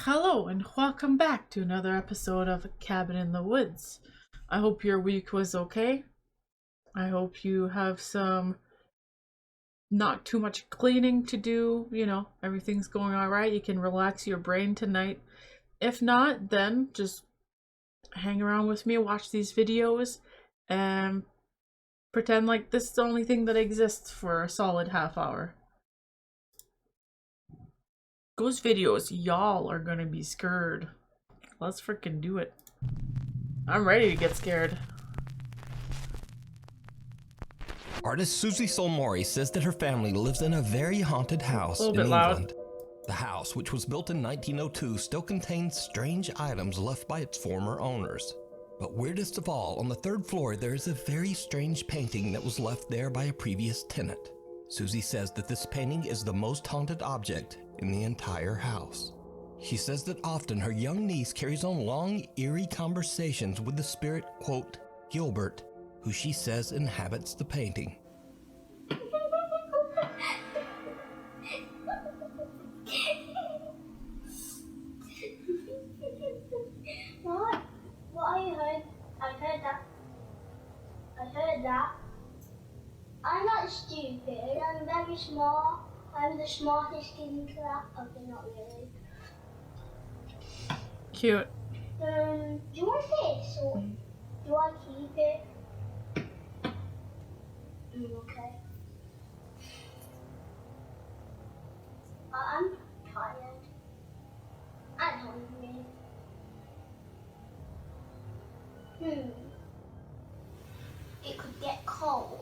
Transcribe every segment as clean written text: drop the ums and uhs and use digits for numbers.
Hello and welcome back to another episode of Cabin in the Woods. I hope your week was okay. I hope you have some not too much cleaning to do, everything's going all right. You can relax your brain tonight. If not, then just hang around with me, watch these videos, and pretend like this is the only thing that exists for a solid half hour. Those videos, y'all are gonna be scared. Let's freaking do it. I'm ready to get scared. Artist Susie Solmori says that her family lives in a very haunted house in England. Loud. The house, which was built in 1902, still contains strange items left by its former owners. But weirdest of all, on the third floor there is a very strange painting that was left there by a previous tenant. Susie says that this painting is the most haunted object in the entire house. She says that often her young niece carries on long, eerie conversations with the spirit, quote, Gilbert, who she says inhabits the painting. What? What you heard? I heard that. I heard that. I'm not stupid. I'm very smart. I'm the smartest kid in class. Okay, not really. Cute. Do you want this or do I keep it? Okay. I'm tired and hungry. It could get cold.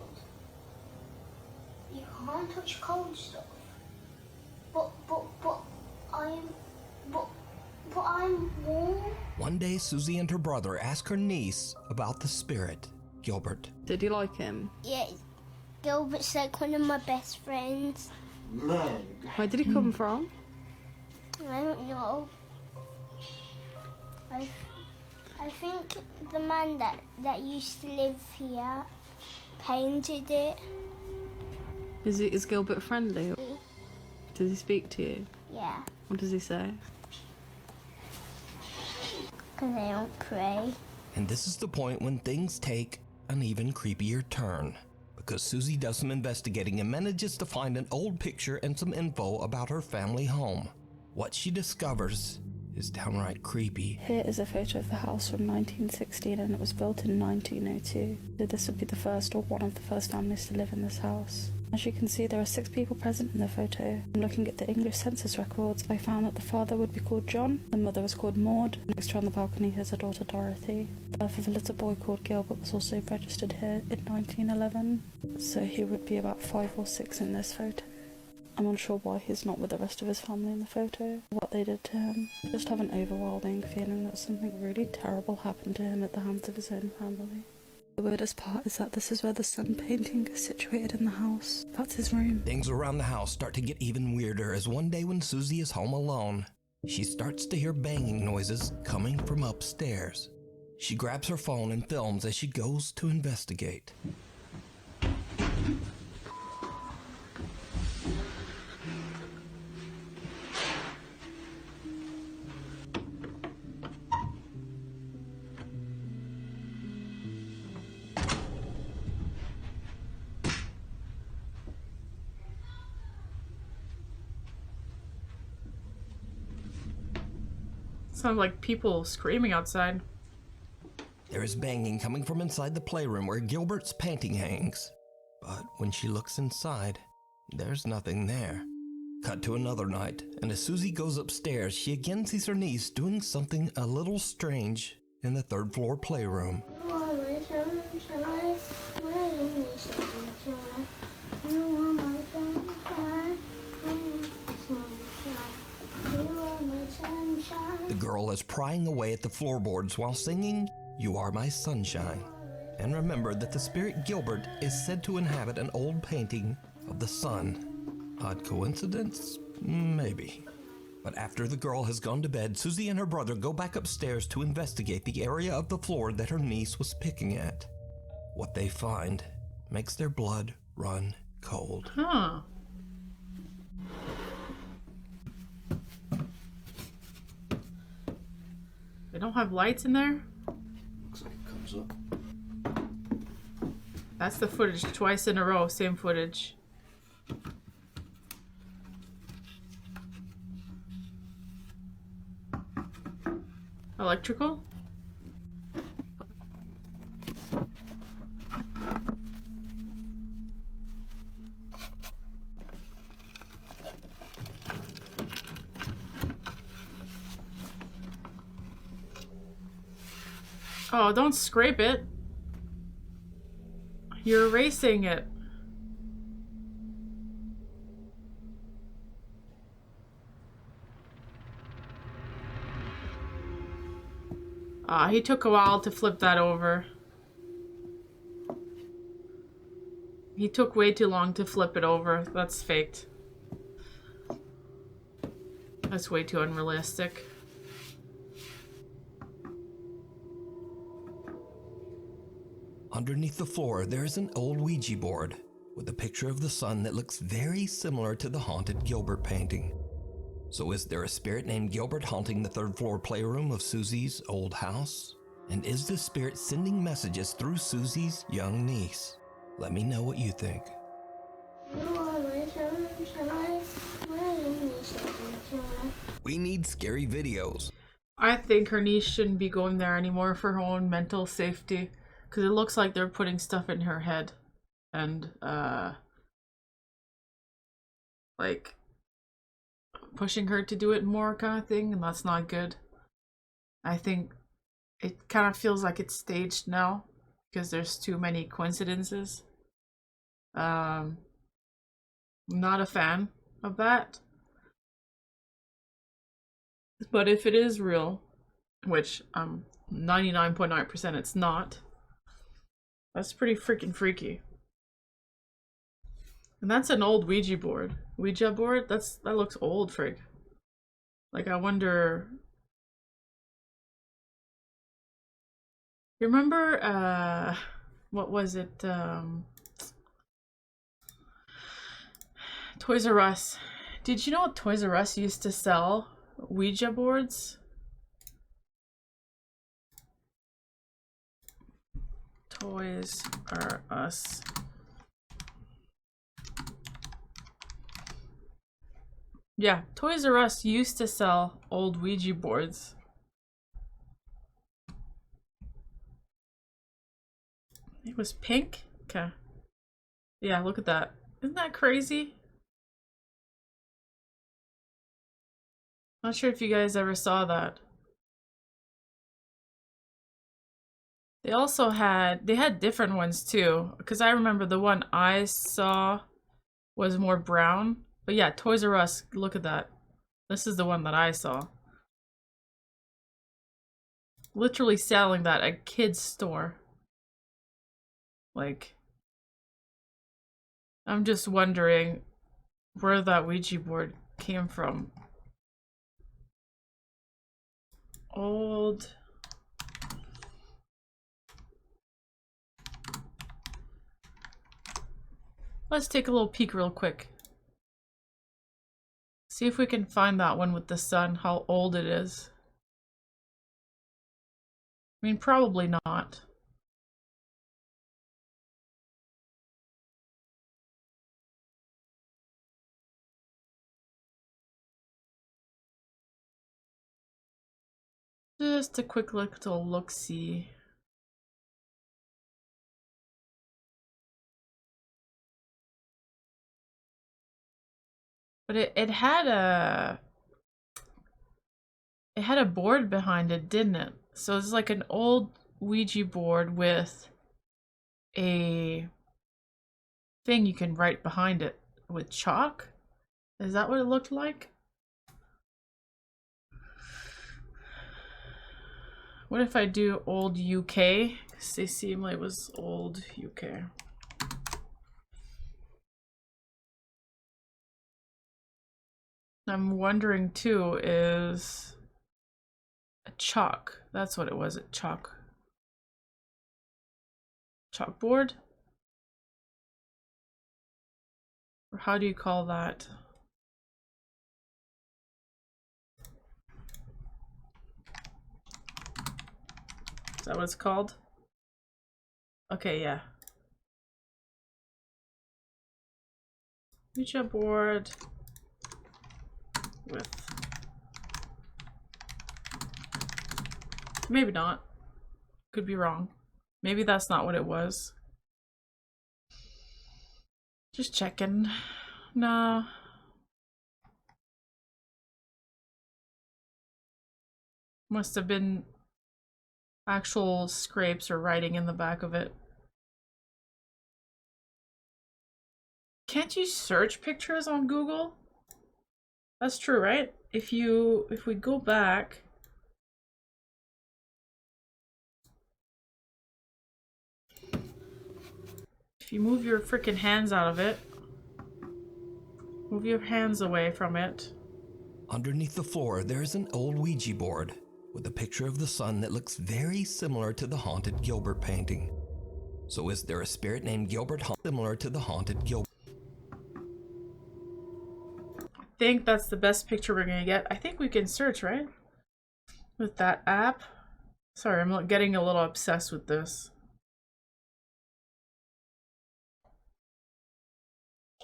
You can't touch cold stuff. But I'm warm. One day, Susie and her brother ask her niece about the spirit, Gilbert. Did you like him? Yeah, Gilbert's like one of my best friends. Where did he come from? I don't know. I think the man that used to live here painted it. Is Gilbert friendly? Does he speak to you? Yeah, What does he say? because I don't pray. And this is the point when things take an even creepier turn, because Susie does some investigating and manages to find an old picture and some info about her family home. What she discovers is downright creepy. Here is a photo of the house from 1916 and it was built in 1902. So this would be the first or one of the first families to live in this house. As you can see, there are 6 people present in the photo. Looking at the English census records, I found that the father would be called John, the mother was called Maud, next to her on the balcony is a daughter Dorothy. The birth of a little boy called Gilbert was also registered here in 1911, so he would be about 5 or 6 in this photo. I'm unsure why he's not with the rest of his family in the photo, what they did to him. I just have an overwhelming feeling that something really terrible happened to him at the hands of his own family. The weirdest part is that this is where the sun painting is situated in the house. That's his room. Things around the house start to get even weirder as one day when Susie is home alone, she starts to hear banging noises coming from upstairs. She grabs her phone and films as she goes to investigate. Sounds like people screaming outside. There is banging coming from inside the playroom where Gilbert's painting hangs. But when she looks inside, there's nothing there. Cut to another night, and as Susie goes upstairs, she again sees her niece doing something a little strange in the third floor playroom. The girl is prying away at the floorboards while singing, "You Are My Sunshine." And remember that the spirit Gilbert is said to inhabit an old painting of the sun. Odd coincidence? Maybe. But after the girl has gone to bed, Susie and her brother go back upstairs to investigate the area of the floor that her niece was picking at. What they find makes their blood run cold. Huh. They don't have lights in there? Looks like it comes up. That's the footage twice in a row, same footage. Electrical? Oh, don't scrape it. You're erasing it. Ah, he took a while to flip that over. He took way too long to flip it over. That's faked. That's way too unrealistic. Underneath the floor, there's an old Ouija board with a picture of the sun that looks very similar to the haunted Gilbert painting. So is there a spirit named Gilbert haunting the third floor playroom of Susie's old house? And is this spirit sending messages through Susie's young niece? Let me know what you think. We need scary videos. I think her niece shouldn't be going there anymore for her own mental safety. Because it looks like they're putting stuff in her head. And, like, pushing her to do it more kind of thing. And that's not good. I think it kind of feels like it's staged now. Because there's too many coincidences. I'm not a fan of that. But if it is real, which 99.9% it's not, that's pretty freaking freaky. And that's an old Ouija board. Ouija board? That looks old, frig. Like, I wonder... You remember, what was it, Toys R Us. Did you know Toys R Us used to sell Ouija boards? Toys R Us. Yeah, Toys R Us used to sell old Ouija boards. It was pink? Okay. Yeah, look at that. Isn't that crazy? Not sure if you guys ever saw that. They also had different ones too, because I remember the one I saw was more brown. But yeah, Toys R Us, look at that. This is the one that I saw. Literally selling that at a kid's store. Like, I'm just wondering where that Ouija board came from. Old... Let's take a little peek real quick. See if we can find that one with the sun, how old it is. I mean, probably not. Just a quick little look-see. But it had a board behind it, didn't it? So it's like an old Ouija board with a thing you can write behind it with chalk. Is that what it looked like? What if I do old UK? Because they seem like it was old UK. I'm wondering too, is a chalk. That's what it was, a chalkboard? Or how do you call that? Is that what it's called? Okay, yeah. Ouija board with... Maybe not. Could be wrong. Maybe that's not what it was. Just checking. No. Must have been actual scrapes or writing in the back of it. Can't you search pictures on Google? That's true, right? If we go back, if you move your freaking hands out of it, move your hands away from it. Underneath the floor, there is an old Ouija board with a picture of the sun that looks very similar to the haunted Gilbert painting. So is there a spirit named Gilbert similar to the haunted Gilbert? I think that's the best picture we're gonna get. I think we can search, right? With that app. Sorry, I'm getting a little obsessed with this.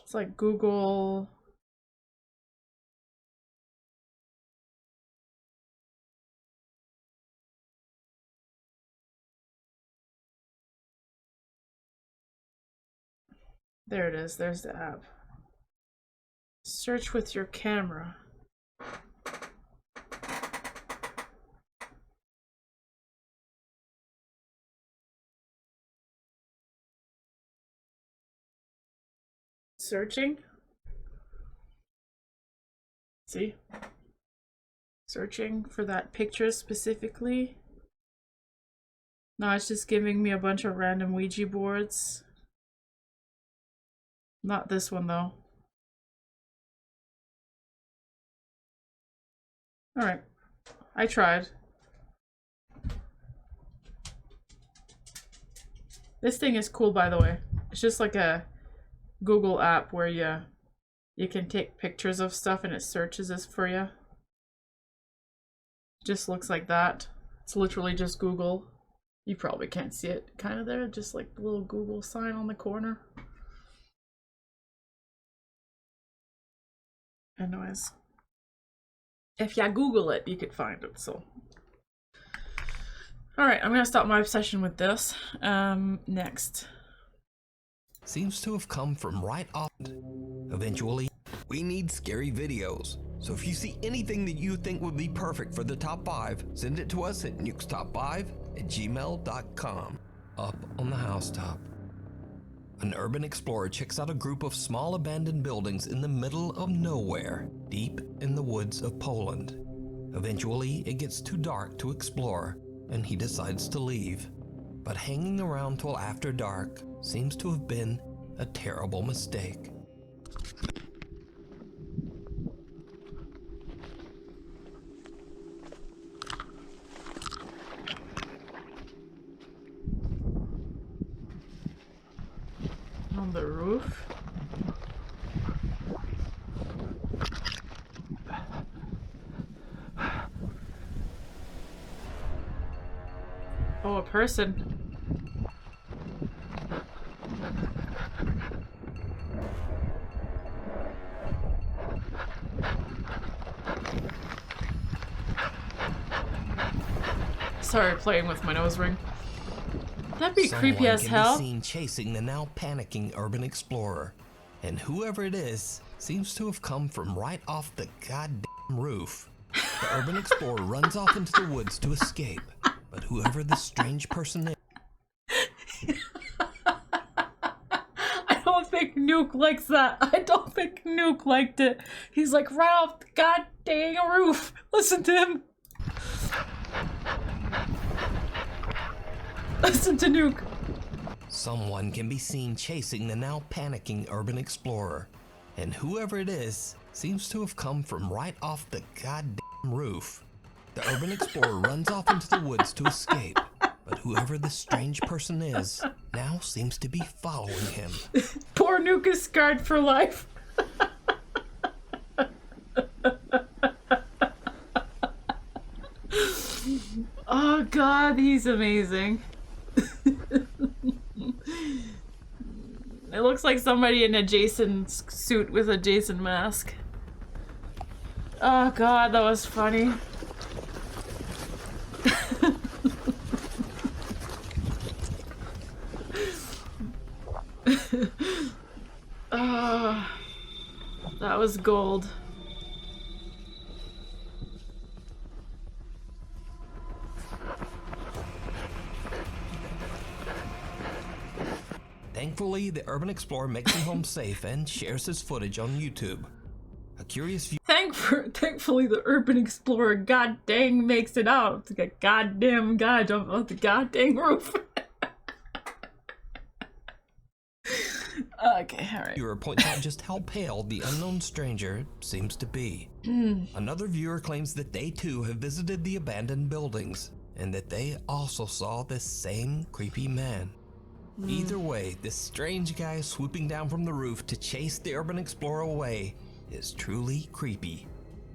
It's like Google. There it is. There's the app. Search with your camera. Searching. See? Searching for that picture specifically. No, it's just giving me a bunch of random Ouija boards. Not this one though. Alright. I tried. This thing is cool, by the way. It's just like a Google app where you can take pictures of stuff and it searches this for you. Just looks like that. It's literally just Google. You probably can't see it kind of there, just like the little Google sign on the corner. Anyways. If you Google it, you could find it, so. Alright, I'm gonna stop my obsession with this. Next. Seems to have come from right off. Eventually, we need scary videos. So if you see anything that you think would be perfect for the top 5, send it to us at nukestop5@gmail.com. Up on the housetop, an urban explorer checks out a group of small abandoned buildings in the middle of nowhere, deep in the woods of Poland. Eventually, it gets too dark to explore, and he decides to leave. But hanging around till after dark seems to have been a terrible mistake. On the roof. Oh, a person. Sorry, playing with my nose ring. That'd be creepy as hell. Someone can be seen chasing the now panicking urban explorer, and whoever it is seems to have come from right off the goddamn roof. The urban explorer runs off into the woods to escape, but whoever this strange person is. I don't think Nuke likes that. I don't think Nuke liked it. He's like, right off the goddamn roof. Listen to him. Listen to Nuke. Someone can be seen chasing the now panicking urban explorer, and whoever it is seems to have come from right off the goddamn roof. The urban explorer runs off into the woods to escape, but whoever this strange person is now seems to be following him. Poor Nuke is scarred for life. Oh god, he's amazing. It looks like somebody in a Jason suit with a Jason mask. Oh god, that was funny. Oh, that was gold. Thankfully, the urban explorer makes it home safe and shares his footage on YouTube. A curious view. Thankfully, the urban explorer god dang makes it out. It's like a goddamn guy jumping off the goddamn roof. Okay, alright. Viewer points out just how pale the unknown stranger seems to be. Another viewer claims that they too have visited the abandoned buildings and that they also saw this same creepy man. Either way, this strange guy swooping down from the roof to chase the urban explorer away is truly creepy,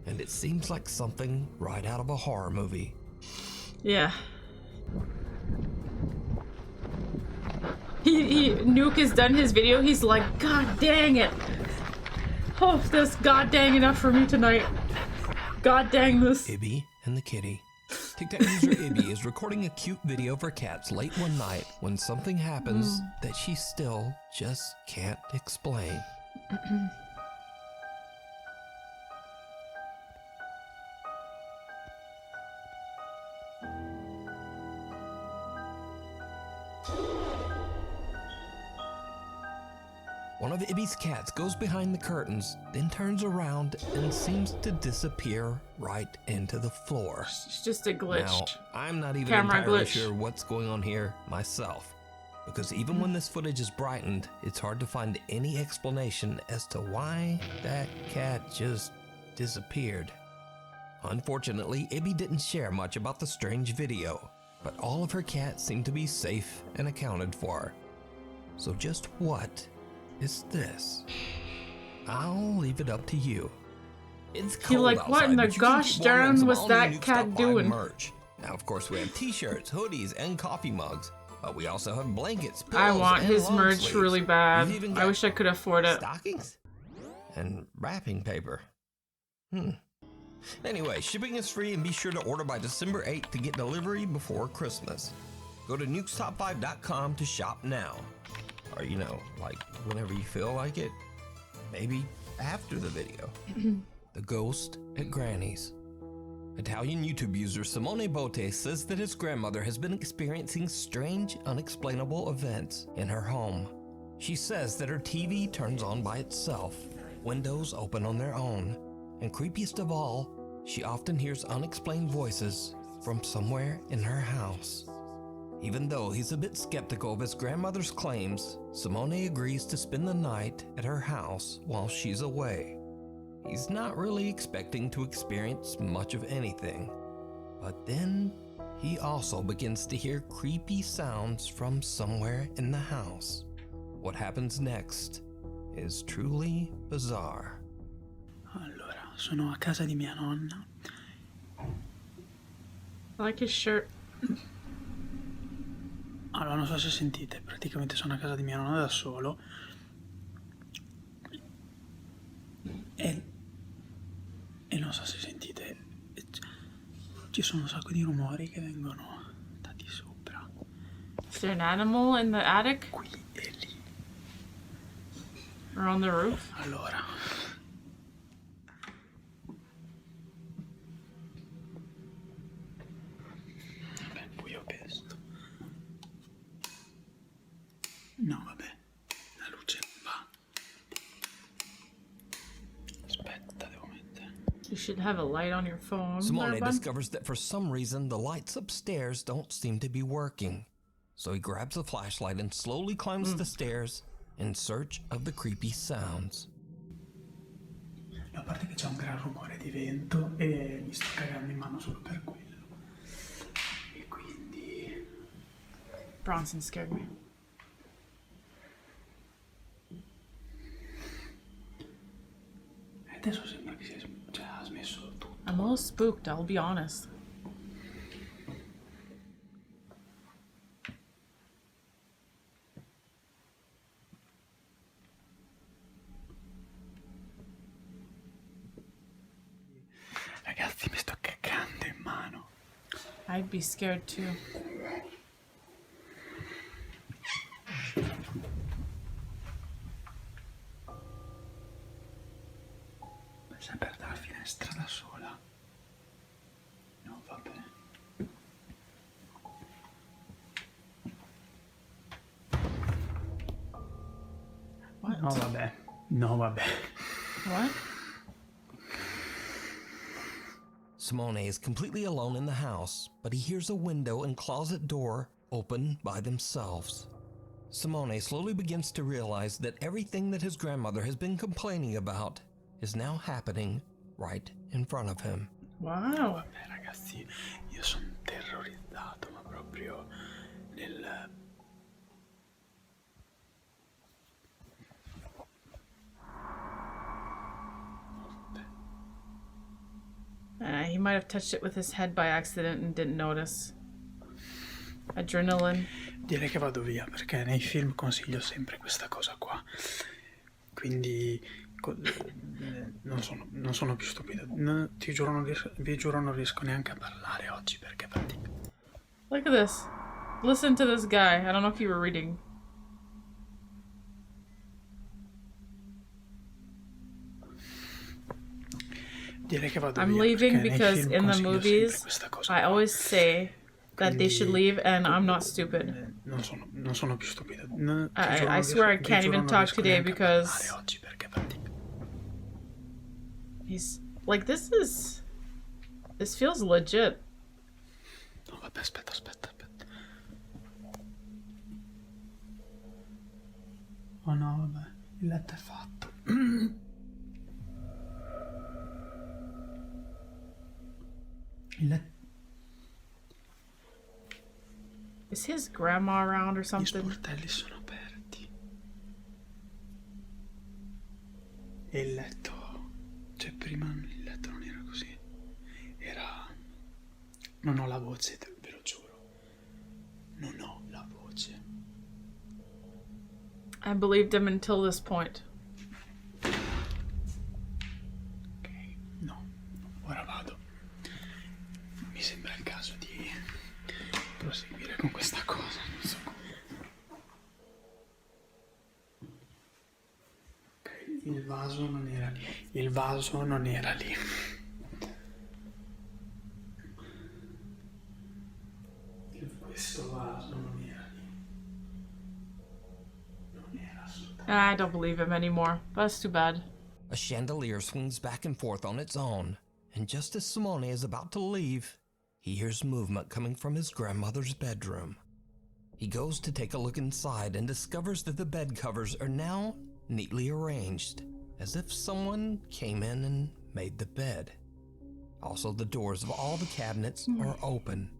and it seems like something right out of a horror movie. Yeah. Nuke has done his video, he's like, god dang it. Oh, that's god dang enough for me tonight. God dang this. Ibby and the kitty. TikTok user Ibby is recording a cute video for cats late one night when something happens that she still just can't explain. One of Ibby's cats goes behind the curtains, then turns around and seems to disappear right into the floor. It's just a glitch. Now, I'm not even Camera entirely glitch. sure what's going on here myself, because even when this footage is brightened, it's hard to find any explanation as to why that cat just disappeared. Unfortunately, Ibby didn't share much about the strange video, but all of her cats seem to be safe and accounted for. So just what is this? I'll leave it up to you. It's cold like, outside, what in the but you can gosh keep warm in darn some was all-new that Nuke cat Stop Live doing? merch. Now, of course, we have t-shirts, hoodies, and coffee mugs, but we also have blankets, I pillows, want and his long merch sleeves. really bad. We've even I got wish I could afford it. stockings and wrapping paper. Anyway, shipping is free, and be sure to order by December 8th to get delivery before Christmas. Go to nukestop5.com to shop now. Or, you know, like whenever you feel like it. Maybe after the video. The Ghost at Granny's. Italian YouTube user Simone Botte says that his grandmother has been experiencing strange, unexplainable events in her home. She says that her TV turns on by itself, windows open on their own, and creepiest of all, she often hears unexplained voices from somewhere in her house. Even though he's a bit skeptical of his grandmother's claims, Simone agrees to spend the night at her house while she's away. He's not really expecting to experience much of anything, but then he also begins to hear creepy sounds from somewhere in the house. What happens next is truly bizarre. Allora, sono a casa di mia nonna. I like his shirt. Allora, non so se sentite, praticamente sono a casa di mia nonna da solo e non so se sentite, ci sono un sacco di rumori che vengono da di sopra, Is there an animal in the attic? qui e lì. Or on the roof? Allora, vabbè, buio pesto. No, vabbè, la luce non va. Aspetta, devo mettere. You should have a light on your phone. Simone there, bud. discovers that for some reason the lights upstairs don't seem to be working. So he grabs a flashlight and slowly climbs the stairs in search of the creepy sounds. A parte che c'è un gran rumore di vento e mi sto cagando in mano solo per quello. E quindi... Bronson scared me. Adesso sembra che ha smesso tutto. I'm a little spooked, I'll be honest. I'd be scared too. Sei aperta la finestra da sola. No, vabbè. What? No, vabbè. No, vabbè. What? Simone is completely alone in the house, but he hears a window and closet door open by themselves. Simone slowly begins to realize that everything that his grandmother has been complaining about is now happening right in front of him. Wow. Vabbè ragazzi, io sono terrorizzato, ma proprio nel... He might have touched it with his head by accident and didn't notice. Adrenaline. Direi che vado via, perché nei film consiglio sempre questa cosa qua. Quindi non sono più stupido. Ti giuro, vi giuro non riesco neanche a parlare oggi perché pratico. Look at this. Listen to this guy. I don't know if you were reading. Direi che vado I'm via, leaving perché nei because film in the consiglio sempre movies, questa cosa I qua. always say that they should leave and I'm not stupid. Non sono più stupido. I swear I can't even talk today because oggi perché pratico. he's like, this feels legit. No, vabbè, aspetta. Oh no, vabbè, il letto è fatto. Il letto... Is his grandma around or Gli something? sportelli sono aperti. E il letto... Cioè, prima il letto non era così. Era... Non ho la voce, ve lo giuro. Non ho la voce. I believed him until this point. Ok, no. Ora vado. Mi sembra il caso di proseguire con questa cosa. Non so come. Ok, il vaso non era lì. Il vaso non era lì. Questo vaso non era lì. Non era assolutamente. I don't believe him anymore. That's too bad. A chandelier swings back and forth on its own, and just as Simone is about to leave, he hears movement coming from his grandmother's bedroom. He goes to take a look inside and discovers that the bed covers are now neatly arranged, as if someone came in and made the bed. Also, the doors of all the cabinets are open.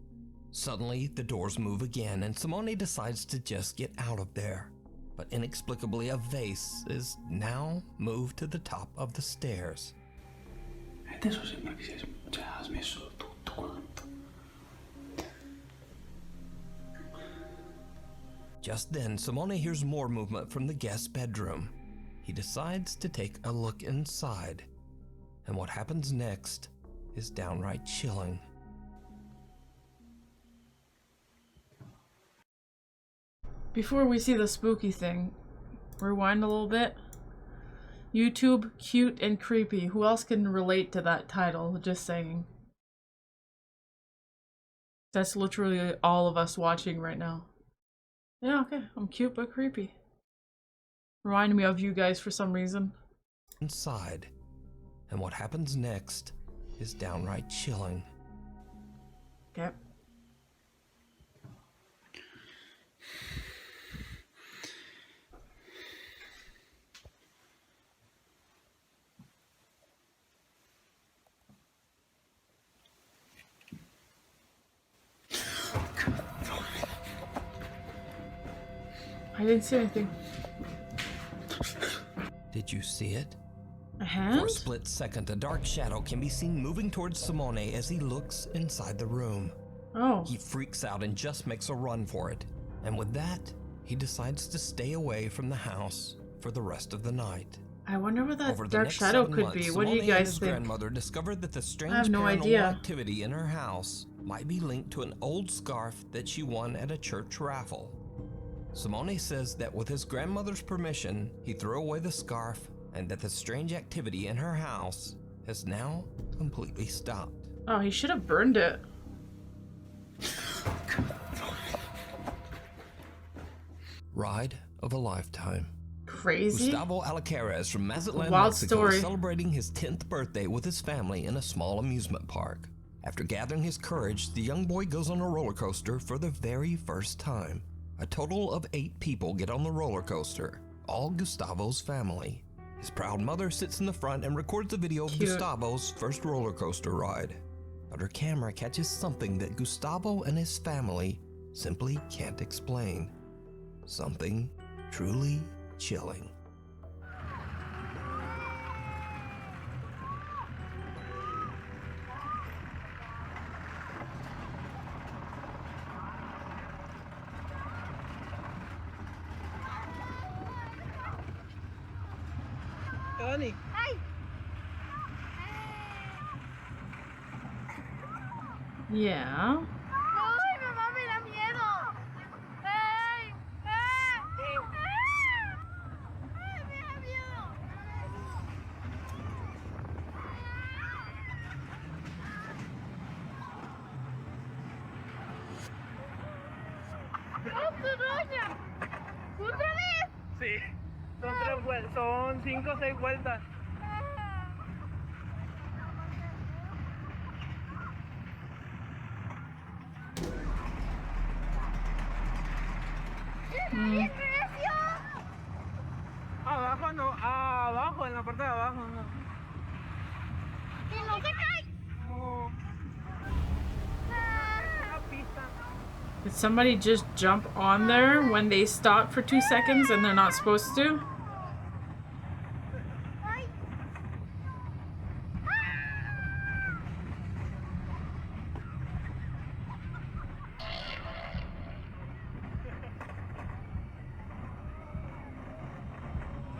Suddenly, the doors move again, and Simone decides to just get out of there. But inexplicably, a vase is now moved to the top of the stairs. Adesso sembra che ha smesso tutto quanto. Just then, Simone hears more movement from the guest bedroom. He decides to take a look inside, and what happens next is downright chilling. Before we see the spooky thing, rewind a little bit. YouTube, cute and creepy. Who else can relate to that title? Just saying. That's literally all of us watching right now. Yeah, okay. I'm cute but creepy. Reminded me of you guys for some reason. Inside, and what happens next is downright chilling. Okay. I didn't see anything. Did you see it? A For hand? a split second, a dark shadow can be seen moving towards Simone as he looks inside the room. Oh. He freaks out and just makes a run for it. And with that, he decides to stay away from the house for the rest of the night. I wonder what that Over the dark next shadow 7 could months, be. What do Simone you and guys his think? grandmother discovered that the strange have no paranormal idea. activity in her house might be linked to an old scarf that she won at a church raffle. Simone says that with his grandmother's permission, he threw away the scarf and that the strange activity in her house has now completely stopped. Oh, he should have burned it. Ride of a lifetime. Crazy. Gustavo Alcaraz from Mazatlan, Wild Mexico story. is celebrating his 10th birthday with his family in a small amusement park. After gathering his courage, the young boy goes on a roller coaster for the very first time. A total of 8 people get on the roller coaster, all Gustavo's family. His proud mother sits in the front and records a video of Cute. Gustavo's first roller coaster ride. But her camera catches something that Gustavo and his family simply can't explain. Something truly chilling. Yeah. ¡Ay, mamá, me da miedo! ¡Ay! ¡Ay! ¡Ay, me da miedo! ¡Oh, roña! ¿Otra vez? Sí, son 3 vueltas, son 5 o 6 vueltas. ¡Bien recio! Abajo no, abajo, en la parte de abajo no. ¡Que no se cae! No. Una pista. Did somebody just jump on there when they stop for 2 seconds and they're not supposed to? ¡Ay!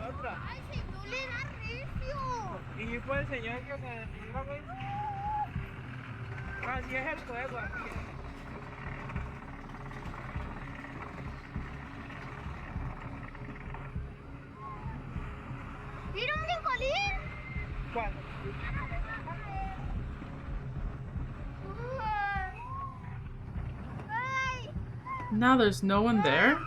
Otra. ¡Ay, si no le da recio! Y fue el señor que se tiró, güey. Así es el juego, así es. ¡Mira un brincolín! ¿Cuál? ¡Ay! Now there's no one there?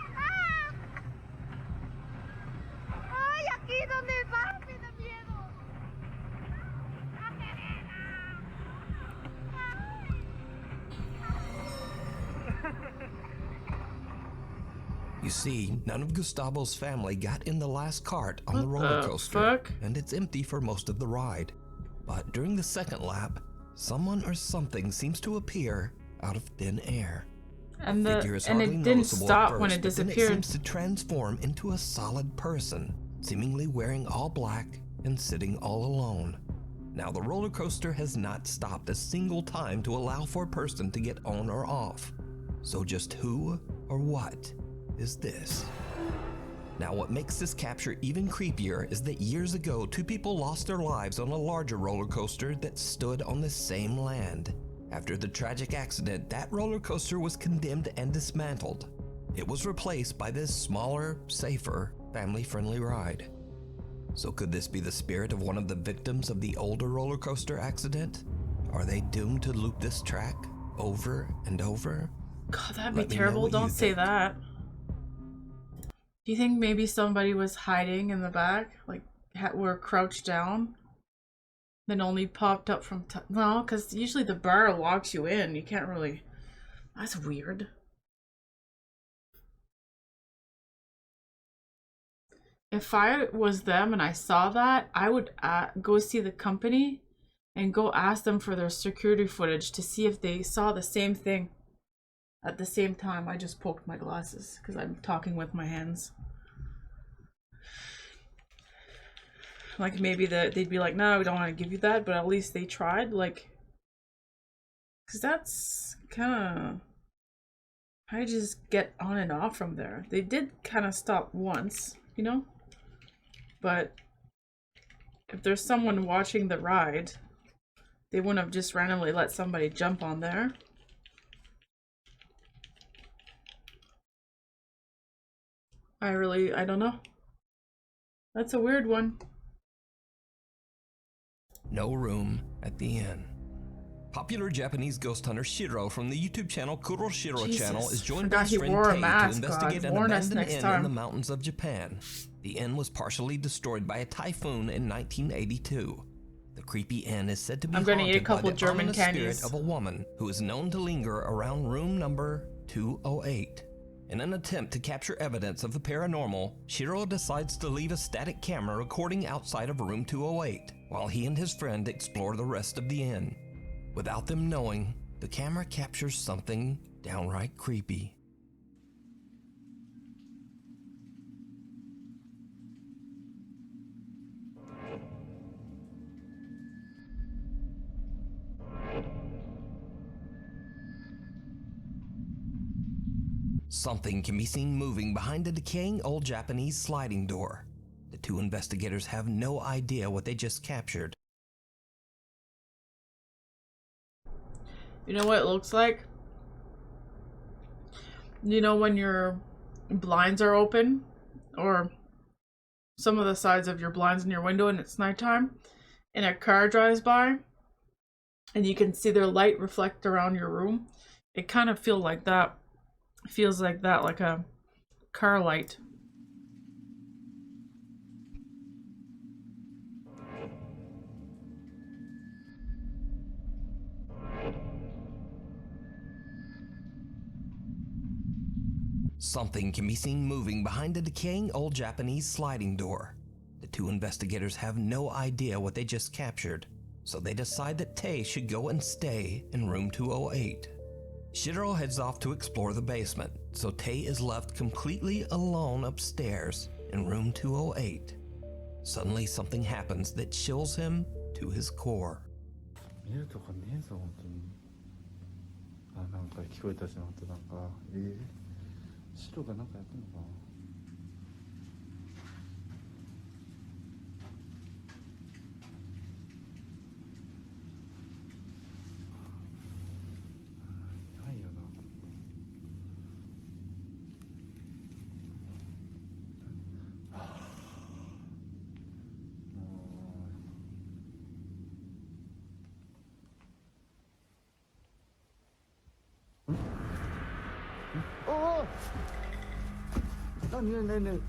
¡Ay, aquí donde va! ¡Me da miedo! You see, none of Gustavo's family got in the last cart on the What roller the coaster, fuck? and it's empty for most of the ride. But during the second lap, someone or something seems to appear out of thin air. And Figure is it hardly didn't noticeable at stop first, when it but then disappeared. it seems to transform into a solid person, seemingly wearing all black and sitting all alone. Now, the roller coaster has not stopped a single time to allow for a person to get on or off. So just who or what is this? Now, what makes this capture even creepier is that years ago, 2 people lost their lives on a larger roller coaster that stood on the same land. After the tragic accident, that roller coaster was condemned and dismantled. It was replaced by this smaller, safer, family-friendly ride. So could this be the spirit of one of the victims of the older roller coaster accident? Are they doomed to loop this track over and over? God, that'd Let be me know terrible. what you Don't say think. that. Do you think maybe somebody was hiding in the back? Like, were crouched down? Then only popped up from... No, because usually the bar locks you in. You can't really... That's weird. If I was them and I saw that, I would go see the company and go ask them for their security footage to see if they saw the same thing. At the same time, I just poked my glasses because I'm talking with my hands. Like, maybe they'd be like, no, we don't want to give you that, but at least they tried. Like, because that's kind of... I just get on and off from there. They did kind of stop once, you know? But if there's someone watching the ride, they wouldn't have just randomly let somebody jump on there. I don't know. That's a weird one. No room at the inn. Popular Japanese ghost hunter Shiro from the YouTube channel Kuro Shiro channel is joined by his friend Tei to investigate an abandoned inn in the mountains of Japan. The inn was partially destroyed by a typhoon in 1982. The creepy inn is said to be haunted by the ominous spirit of a woman who is known to linger around room number 208. In an attempt to capture evidence of the paranormal, Shiro decides to leave a static camera recording outside of room 208, while he and his friend explore the rest of the inn. Without them knowing, the camera captures something downright creepy. Something can be seen moving behind a decaying old Japanese sliding door. The two investigators have no idea what they just captured. You know what it looks like? You know when your blinds are open, or some of the sides of your blinds in your window and it's nighttime, and a car drives by and you can see their light reflect around your room? It kind of feels like that. It feels like that, like a car light. Something can be seen moving behind a decaying old Japanese sliding door. The two investigators have no idea what they just captured, so they decide that Tei should go and stay in room 208. Shiro heads off to explore the basement, so Tei is left completely alone upstairs in room 208. Suddenly something happens that chills him to his core. 見るとかねえぞ本当に。あ、なんか聞こえたしまったなんか白がなんかやってんのかな。ないよな。おお。何何何。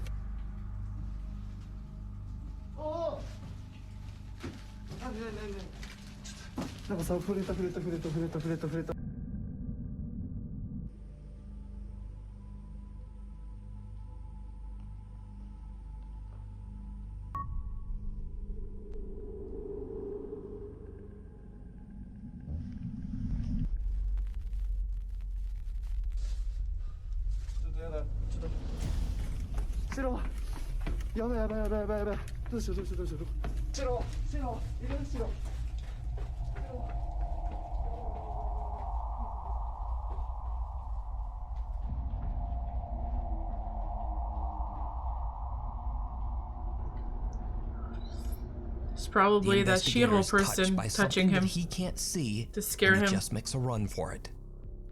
おお。何何何何。なんかさ触れた触れた触れた触れた触れた触れた。シロやばいやばいやばいやばいやばいどうしようどうしようどうしようシロシロいるシロ It's probably that Shiro person touching him he can't see to scare him. He just makes a run for it.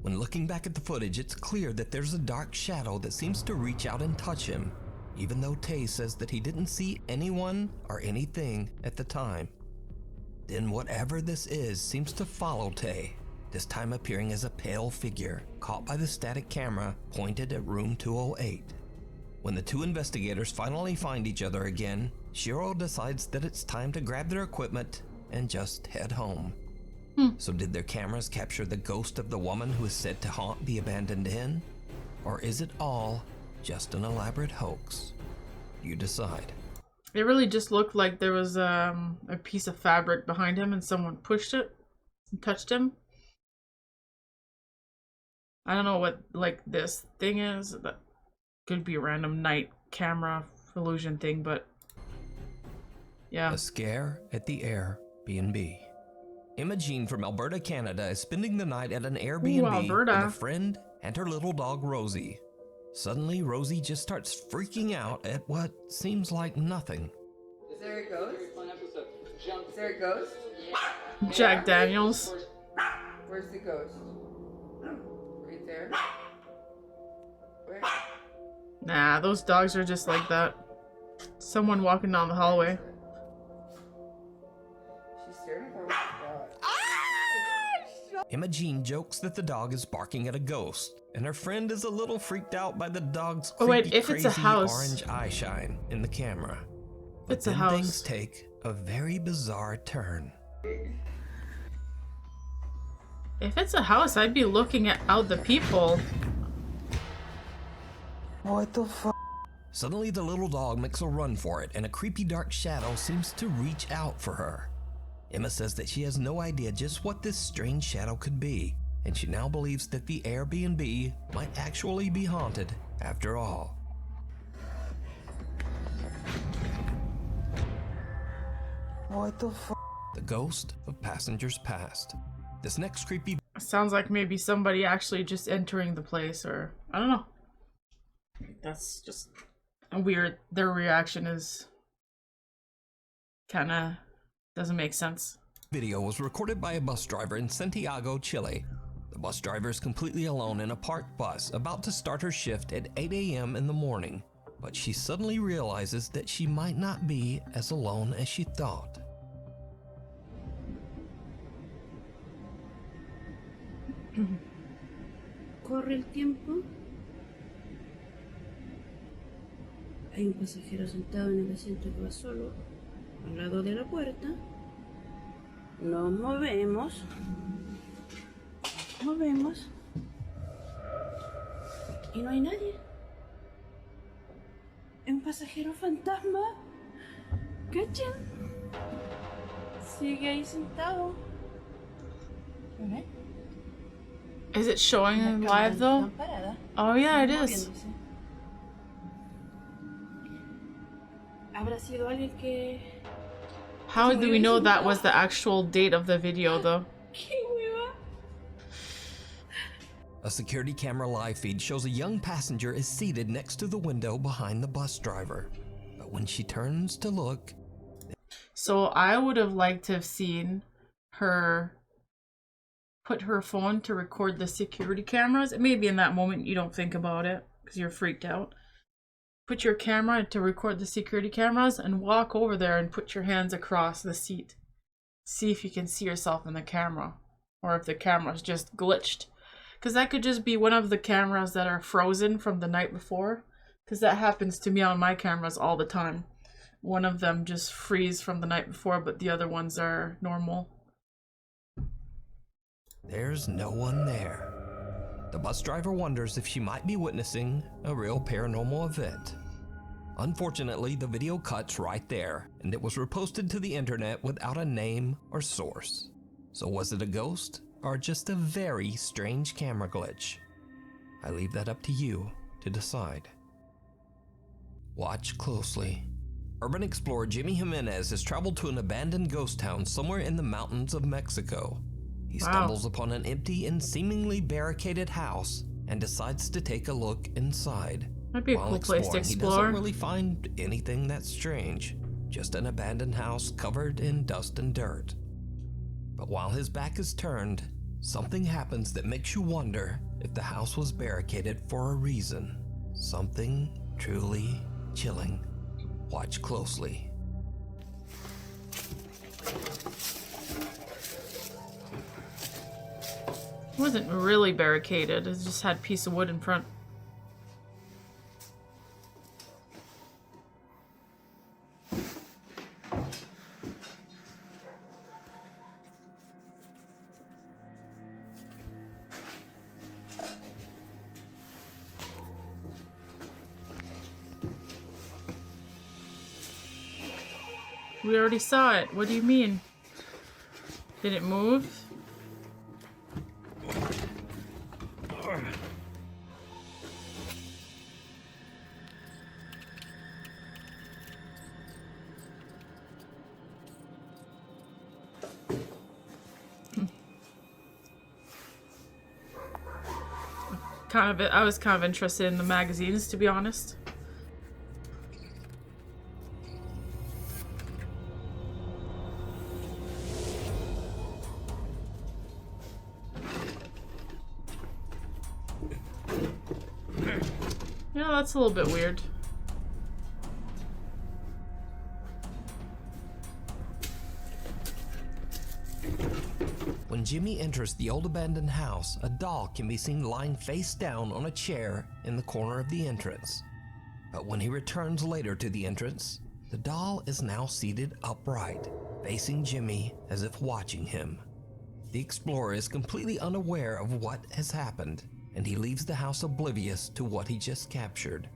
When looking back at the footage, it's clear that there's a dark shadow that seems to reach out and touch him, even though Tei says that he didn't see anyone or anything at the time. Then whatever this is seems to follow Tei, this time appearing as a pale figure caught by the static camera pointed at room 208. When the two investigators finally find each other again, Shiro decides that it's time to grab their equipment and just head home. So did their cameras capture the ghost of the woman who is said to haunt the abandoned inn? Or is it all just an elaborate hoax? You decide. It really just looked like there was a piece of fabric behind him and someone pushed it and touched him. I don't know what like this thing is. That could be a random night camera illusion thing, but yeah. A scare at the Airbnb. Imogene from Alberta, Canada is spending the night at an Airbnb with a friend and her little dog Rosie. Suddenly, Rosie just starts freaking out at what seems like nothing. Is there a ghost? Is there a ghost? Jack Daniels. Where's the ghost? Right there? Where? Nah, those dogs are just like that. Someone walking down the hallway. She's staring at her. Imogene jokes that the dog is barking at a ghost, and her friend is a little freaked out by the dog's Oh wait, creepy, if it's a crazy house. orange eye shine in the camera. But It's a then house. things take a very bizarre turn. If it's a house, I'd be looking out the peephole. What the fuck? Suddenly the little dog makes a run for it, and a creepy dark shadow seems to reach out for her. Emma says that she has no idea just what this strange shadow could be, and she now believes that the Airbnb might actually be haunted after all. What the fuck? The ghost of passengers past. This next creepy Sounds like maybe somebody actually just entering the place, or I don't know. That's just weird. Their reaction is kind of doesn't make sense. video was recorded by a bus driver in Santiago, Chile. The bus driver is completely alone in a parked bus, about to start her shift at 8 a.m. in the morning, but she suddenly realizes that she might not be as alone as she thought. Corre el tiempo. Hay un pasajero sentado en el asiento que va solo, al lado de la puerta. Nos movemos. Movemos. Y no hay nadie. Es un pasajero fantasma. ¿Cachan? Sigue ahí sentado. ¿Lo ven? Is it showing in live though? Oh yeah, it is. ¿Habrá sido alguien que... How do we know that was the actual date of the video though? ¡Qué hueva! A security camera live feed shows a young passenger is seated next to the window behind the bus driver. But when she turns to look... So I would have liked to have seen her put her phone to record the security cameras. Maybe in that moment you don't think about it because you're freaked out. Put your camera to record the security cameras and walk over there and put your hands across the seat. See if you can see yourself in the camera, or if the camera's just glitched. Because that could just be one of the cameras that are frozen from the night before. Because that happens to me on my cameras all the time. One of them just freeze from the night before, but the other ones are normal. There's no one there. The bus driver wonders if she might be witnessing a real paranormal event. Unfortunately, the video cuts right there, and it was reposted to the internet without a name or source. So was it a ghost, or just a very strange camera glitch? I leave that up to you to decide. Watch closely. Urban explorer Jimmy Jimenez has traveled to an abandoned ghost town somewhere in the mountains of Mexico. He stumbles upon an empty and seemingly barricaded house and decides to take a look inside. That'd be a While cool place to exploring, he explore. doesn't really find anything that's strange, just an abandoned house covered in dust and dirt. But while his back is turned, something happens that makes you wonder if the house was barricaded for a reason. Something truly chilling. Watch closely. It wasn't really barricaded, it just had a piece of wood in front. We already saw it. What do you mean? Did it move? I was kind of interested in the magazines, to be honest. Yeah, that's a little bit weird. When Jimmy enters the old abandoned house, a doll can be seen lying face down on a chair in the corner of the entrance. But when he returns later to the entrance, the doll is now seated upright, facing Jimmy as if watching him. The explorer is completely unaware of what has happened, and he leaves the house oblivious to what he just captured.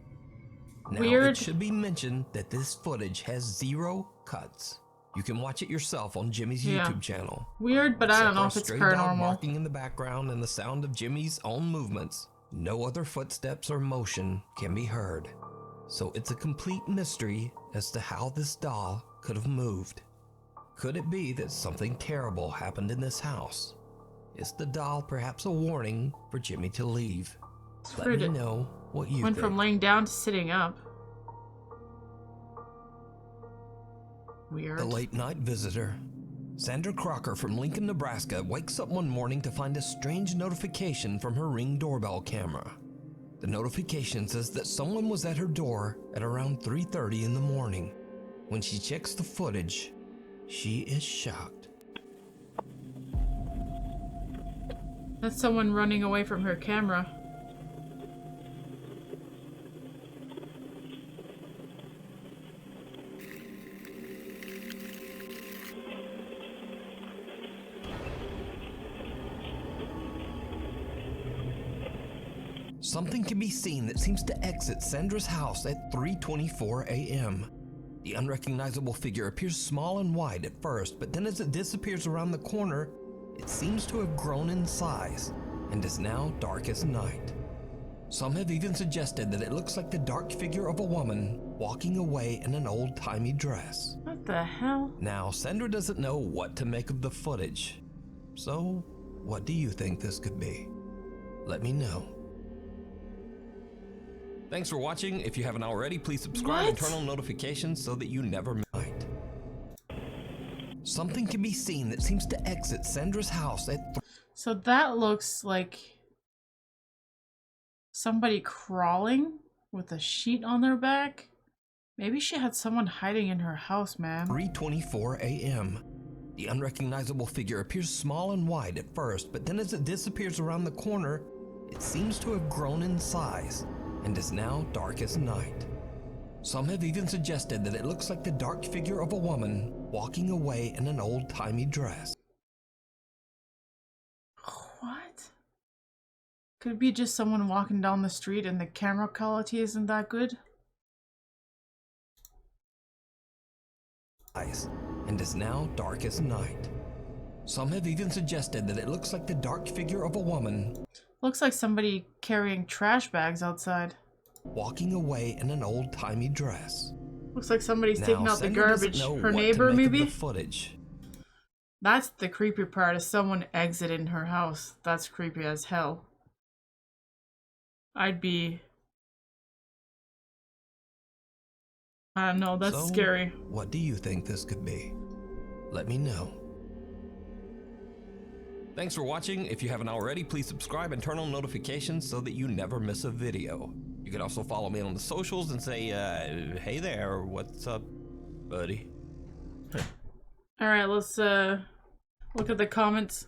Now, Weird. it should be mentioned that this footage has 0 cuts. You can watch it yourself on Jimmy's YouTube channel. Weird, but I don't know if it's Except for a stray dog paranormal. barking in the background and the sound of Jimmy's own movements, no other footsteps or motion can be heard. So it's a complete mystery as to how this doll could have moved. Could it be that something terrible happened in this house? Is the doll perhaps a warning for Jimmy to leave? Let me know what you Went think. from laying down to sitting up. Weird. The late night visitor. Sandra Crocker from Lincoln, Nebraska wakes up one morning to find a strange notification from her Ring doorbell camera. The notification says that someone was at her door at around 3:30 in the morning. When she checks the footage, she is shocked. That's someone running away from her camera. Something can be seen that seems to exit Sandra's house at 3:24 a.m. The unrecognizable figure appears small and wide at first, but then as it disappears around the corner, it seems to have grown in size and is now dark as night. Some have even suggested that it looks like the dark figure of a woman walking away in an old-timey dress. What the hell? Now, Sandra doesn't know what to make of the footage. So, what do you think this could be? Let me know. Thanks for watching. If you haven't already, please subscribe and turn on notifications so that you never miss. Something can be seen that seems to exit Sandra's house at... So that looks like somebody crawling with a sheet on their back. Maybe she had someone hiding in her house, man. 3:24 a.m. The unrecognizable figure appears small and wide at first, but then as it disappears around the corner, it seems to have grown in size and is now dark as night. Some have even suggested that it looks like the dark figure of a woman walking away in an old-timey dress. What? Could it be just someone walking down the street and the camera quality isn't that good? And is now dark as night. Some have even suggested that it looks like the dark figure of a woman Looks like somebody carrying trash bags outside. walking away in an old-timey dress. Looks like somebody's Now, taking out the Sandra doesn't garbage. know Her what to neighbor, make of maybe? the footage. That's the creepy part, is someone exiting her house. That's creepy as hell. I'd be... I don't know, that's So, scary. What do you think this could be? Let me know. Thanks for watching. If you haven't already, please subscribe and turn on notifications so that you never miss a video. You can also follow me on the socials and say, hey there, what's up, buddy? Alright, let's look at the comments.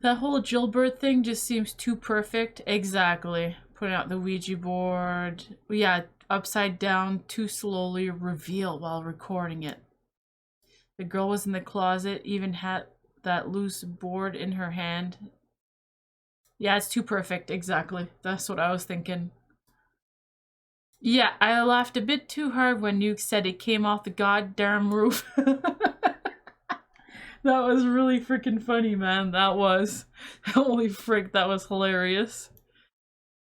That whole jailbird thing just seems too perfect. Exactly. Putting out the Ouija board. Yeah, upside down, too slowly, reveal while recording it. The girl was in the closet, even had that loose board in her hand. Yeah, it's too perfect. Exactly. That's what I was thinking. Yeah, I laughed a bit too hard when Nuke said it came off the goddamn roof. That was really freaking funny, man. That was. Holy frick, that was hilarious.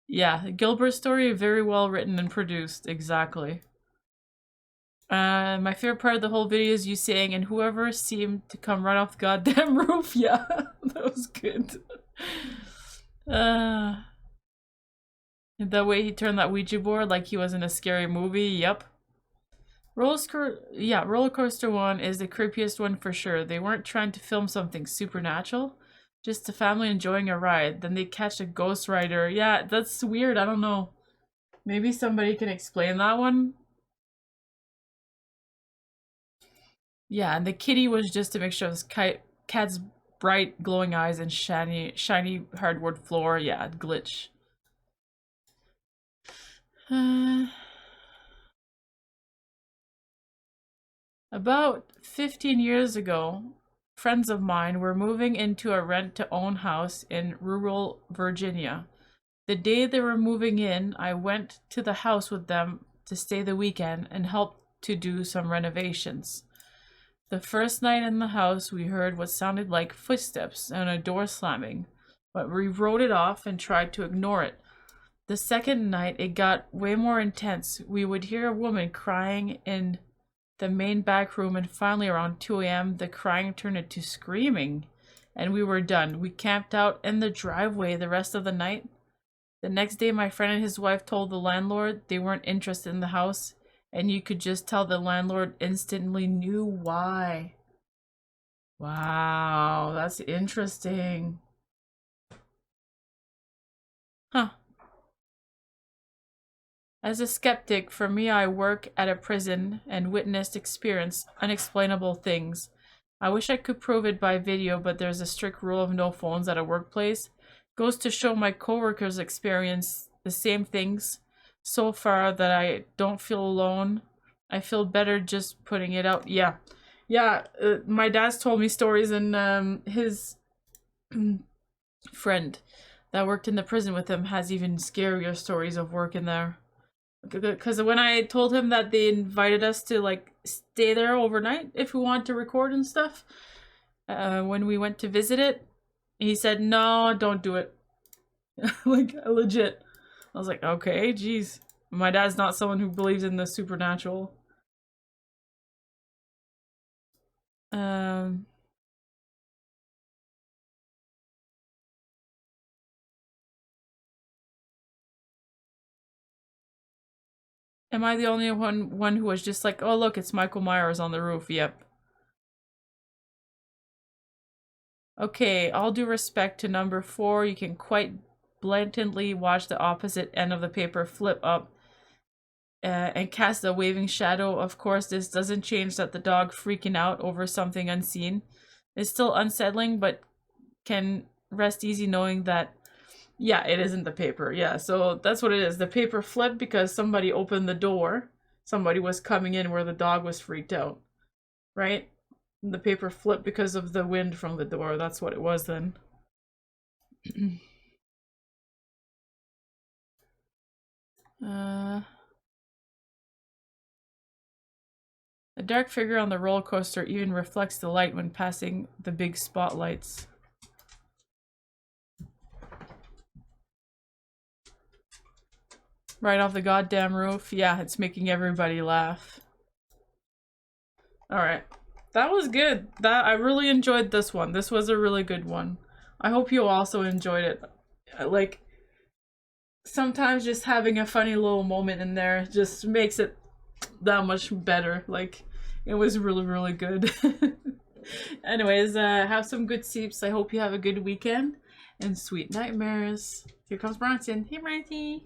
Yeah, Gilbert's story, very well written and produced. Exactly. My favorite part of the whole video is you saying, and whoever seemed to come right off the goddamn roof. Yeah, that was good. The way he turned that Ouija board like he was in a scary movie. Yep. Roller Coaster 1 is the creepiest one for sure. They weren't trying to film something supernatural, Just a family enjoying a ride. Then they catch a ghost rider. Yeah, that's weird. I don't know. Maybe somebody can explain that one. Yeah, and the kitty was just a mixture of this cat's bright glowing eyes and shiny hardwood floor. Yeah, glitch. About 15 years ago, friends of mine were moving into a rent-to-own house in rural Virginia. The day they were moving in, I went to the house with them to stay the weekend and help to do some renovations. The first night in the house, we heard what sounded like footsteps and a door slamming, but we wrote it off and tried to ignore it. The second night, it got way more intense. We would hear a woman crying in the main back room, and finally around 2 a.m. the crying turned into screaming, and we were done. We camped out in the driveway the rest of the night. The next day, my friend and his wife told the landlord they weren't interested in the house, and you could just tell the landlord instantly knew why. Wow, that's interesting. Huh. As a skeptic, for me, I work at a prison and experienced unexplainable things. I wish I could prove it by video, but there's a strict rule of no phones at a workplace. Goes to show my coworkers experience the same things so far that I don't feel alone. I feel better just putting it out. Yeah. My dad's told me stories, and his friend that worked in the prison with him has even scarier stories of working there. Because when I told him that they invited us to like stay there overnight if we want to record and stuff, when we went to visit it, he said, no, don't do it. Like, legit. I was like, okay, geez. My dad's not someone who believes in the supernatural. Am I the only one who was just like, oh look, it's Michael Myers on the roof? Yep. Okay, all due respect to number 4, you can quite blatantly watch the opposite end of the paper flip up and cast a waving shadow. Of course, this doesn't change that the dog freaking out over something unseen is still unsettling, but can rest easy knowing that, yeah, it isn't the paper. Yeah, so that's what it is. The paper flipped because somebody opened the door. Somebody was coming in where the dog was freaked out, right? The paper flipped because of the wind from the door. That's what it was then. A dark figure on the roller coaster even reflects the light when passing the big spotlights. Right off the goddamn roof. Yeah, it's making everybody laugh. Alright. That was good. I really enjoyed this one. This was a really good one. I hope you also enjoyed it. Like, sometimes just having a funny little moment in there just makes it that much better. Like, it was really, really good. Anyways, have some good sleeps. I hope you have a good weekend and sweet nightmares. Here comes Bronson. Hey, Bronson.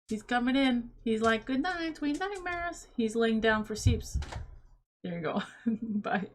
He's coming in. He's like, good night, sweet nightmares. He's laying down for sleeps. There you go. Bye.